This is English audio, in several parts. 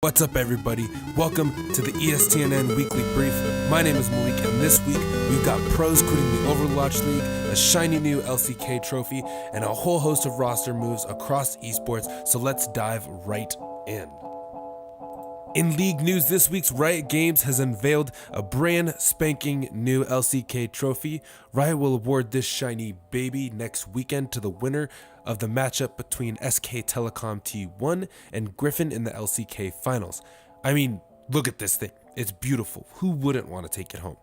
What's up, everybody? Welcome to the ESTNN Weekly Brief. My name is Malik, and this week we've got pros quitting the Overwatch League, a shiny new LCK trophy, and a whole host of roster moves across esports, so let's dive right in. In league news this week's Riot Games has unveiled a brand spanking new LCK trophy. Riot will award this shiny baby next weekend to the winner of the matchup between SK Telecom T1 and Griffin in the LCK finals. I mean, look at this thing. It's beautiful. Who wouldn't want to take it home?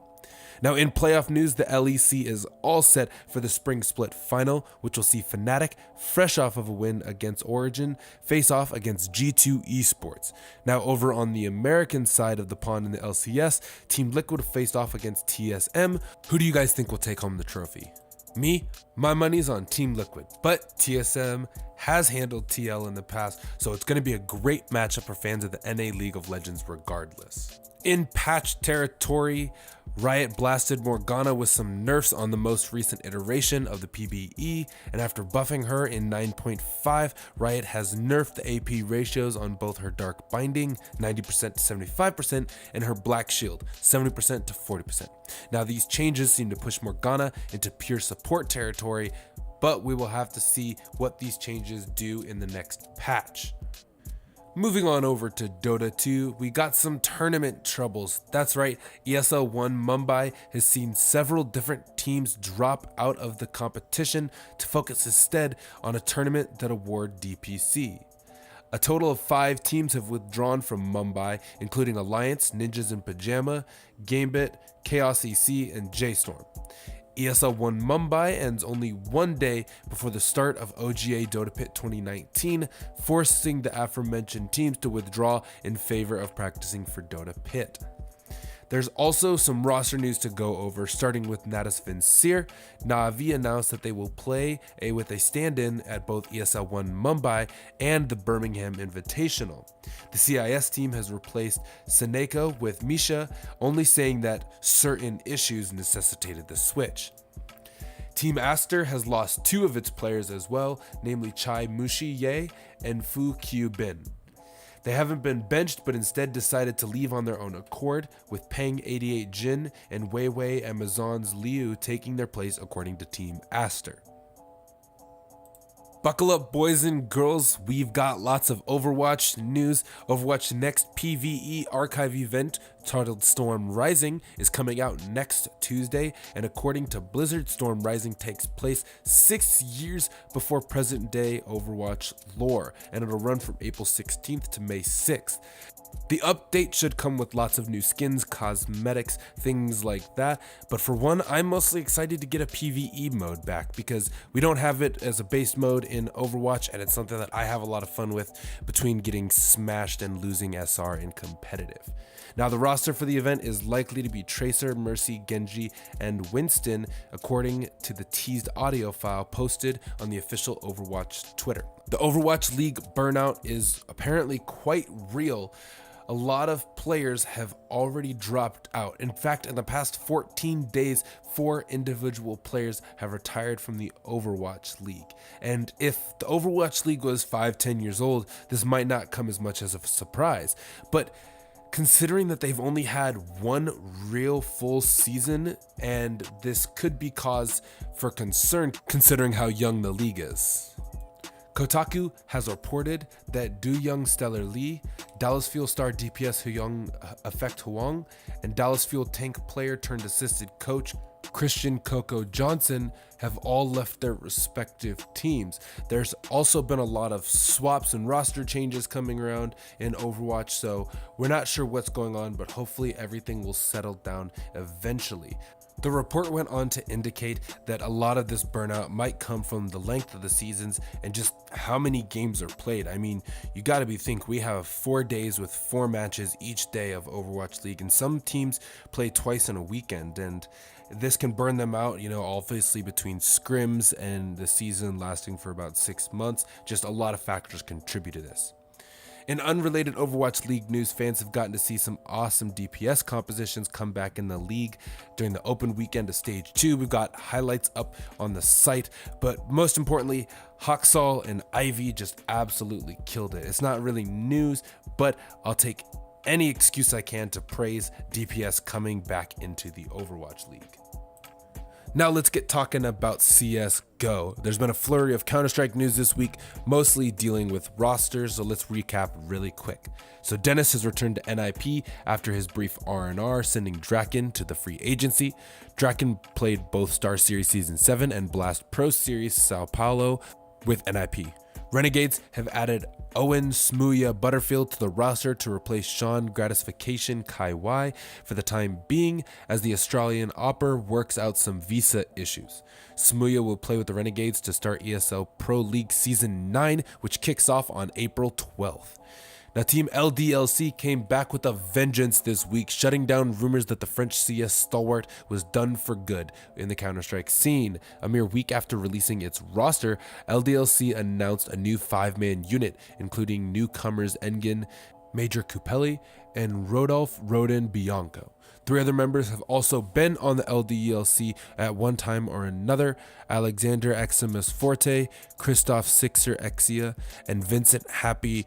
Now, in playoff news, the LEC is all set for the Spring Split final, which will see Fnatic, fresh off of a win against Origin, face off against G2 Esports. Now, over on the American side of the pond in the LCS, Team Liquid faced off against TSM. Who do you guys think will take home the trophy? Me? My money's on Team Liquid, but TSM has handled TL in the past, so it's going to be a great matchup for fans of the NA League of Legends regardless. In patch territory, Riot blasted Morgana with some nerfs on the most recent iteration of the PBE, and after buffing her in 9.5, Riot has nerfed the AP ratios on both her Dark Binding, 90% to 75%, and her Black Shield, 70% to 40%. Now, these changes seem to push Morgana into pure support territory, but we will have to see what these changes do in the next patch. Moving on over to Dota 2, we got some tournament troubles. That's right, ESL One Mumbai has seen several different teams drop out of the competition to focus instead on a tournament that award DPC. A total of 5 teams have withdrawn from Mumbai, including Alliance, Ninjas in Pajama, Gamebit, Chaos EC, and JStorm. ESL One Mumbai ends only one day before the start of OGA Dota Pit 2019, forcing the aforementioned teams to withdraw in favor of practicing for Dota Pit. There's also some roster news to go over, starting with Natus Vincere. Na'Vi announced that they will play with a stand-in at both ESL One Mumbai and the Birmingham Invitational. The CIS team has replaced Seneko with Misha, only saying that certain issues necessitated the switch. Team Aster has lost 2 of its players as well, namely Chai Mushi Ye and Fu Q Bin. They haven't been benched, but instead decided to leave on their own accord, with Peng 88 Jin and Weiwei Amazon's Liu taking their place according to Team Aster. Buckle up, boys and girls, we've got lots of Overwatch news. Overwatch's next PvE archive event, titled Storm Rising, is coming out next Tuesday, and according to Blizzard, Storm Rising takes place 6 years before present-day Overwatch lore, and it'll run from April 16th to May 6th. The update should come with lots of new skins, cosmetics, things like that, but for one, I'm mostly excited to get a PvE mode back because we don't have it as a base mode in Overwatch, and it's something that I have a lot of fun with between getting smashed and losing SR in competitive. Now, the roster for the event is likely to be Tracer, Mercy, Genji, and Winston, according to the teased audio file posted on the official Overwatch Twitter. The Overwatch League burnout is apparently quite real. A lot of players have already dropped out. In fact, in the past 14 days, 4 individual players have retired from the Overwatch League. And if the Overwatch League was 5-10 years old, this might not come as much as a surprise. But considering that they've only had one real full season, and this could be cause for concern considering how young the league is. Kotaku has reported that Do Young Stellar Lee, Dallas Fuel star DPS Huyong Effect Huang, and Dallas Fuel tank player turned assisted coach Christian Coco Johnson have all left their respective teams. There's also been a lot of swaps and roster changes coming around in Overwatch, so we're not sure what's going on, but hopefully everything will settle down eventually. The report went on to indicate that a lot of this burnout might come from the length of the seasons and just how many games are played. I mean, you gotta think we have 4 days with 4 matches each day of Overwatch League, and some teams play twice in a weekend, and this can burn them out, obviously between scrims and the season lasting for about 6 months. Just a lot of factors contribute to this. In unrelated Overwatch League news, fans have gotten to see some awesome DPS compositions come back in the league during the open weekend of Stage 2. We've got highlights up on the site, but most importantly, Haksal and Ivy just absolutely killed it. It's not really news, but I'll take any excuse I can to praise DPS coming back into the Overwatch League. Now let's get talking about CSGO. There's been a flurry of Counter-Strike news this week, mostly dealing with rosters, so let's recap really quick. So Dennis has returned to NIP after his brief R&R, sending Draken to the free agency. Draken played both Star Series Season 7 and Blast Pro Series Sao Paulo with NIP. Renegades have added Owen Smuya Butterfield to the roster to replace Sean Gratification Kai Y for the time being, as the Australian Opper works out some visa issues. Smuya will play with the Renegades to start ESL Pro League Season 9, which kicks off on April 12th. Now, Team LDLC came back with a vengeance this week, shutting down rumors that the French CS stalwart was done for good in the Counter-Strike scene. A mere week after releasing its roster, LDLC announced a new 5-man unit, including newcomers Engin, Major Kupeli, and Rodolphe Rodin Bianco. 3 other members have also been on the LDLC at one time or another: Alexander Eximus Forte, Christoph Sixer Exia, and Vincent Happy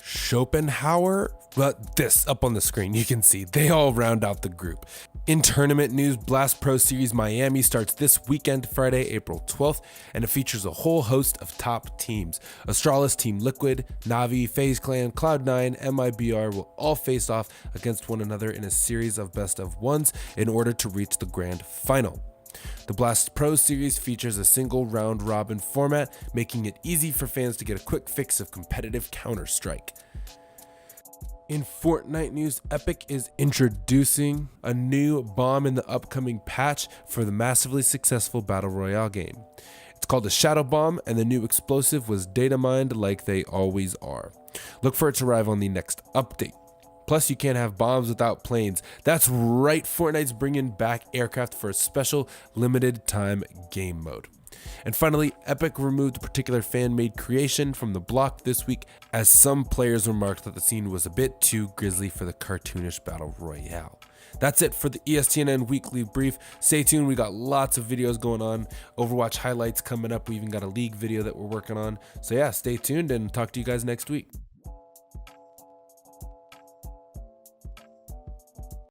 Schopenhauer, but this up on the screen, you can see they all round out the group. In tournament news, Blast Pro Series Miami starts this weekend, Friday, April 12th, and it features a whole host of top teams. Astralis, Team Liquid, Navi, FaZe Clan, Cloud9, MIBR will all face off against one another in a series of best of ones in order to reach the grand final. The Blast Pro Series features a single round robin format, making it easy for fans to get a quick fix of competitive Counter-Strike. In Fortnite news, Epic is introducing a new bomb in the upcoming patch for the massively successful Battle Royale game. It's called the Shadow Bomb, and the new explosive was data mined like they always are. Look for it to arrive on the next update. Plus, you can't have bombs without planes. That's right, Fortnite's bringing back aircraft for a special limited time game mode. And finally, Epic removed a particular fan-made creation from the block this week, as some players remarked that the scene was a bit too grisly for the cartoonish Battle Royale. That's it for the ESTNN Weekly Brief. Stay tuned, we got lots of videos going on, Overwatch highlights coming up, we even got a league video that we're working on. So yeah, stay tuned and talk to you guys next week.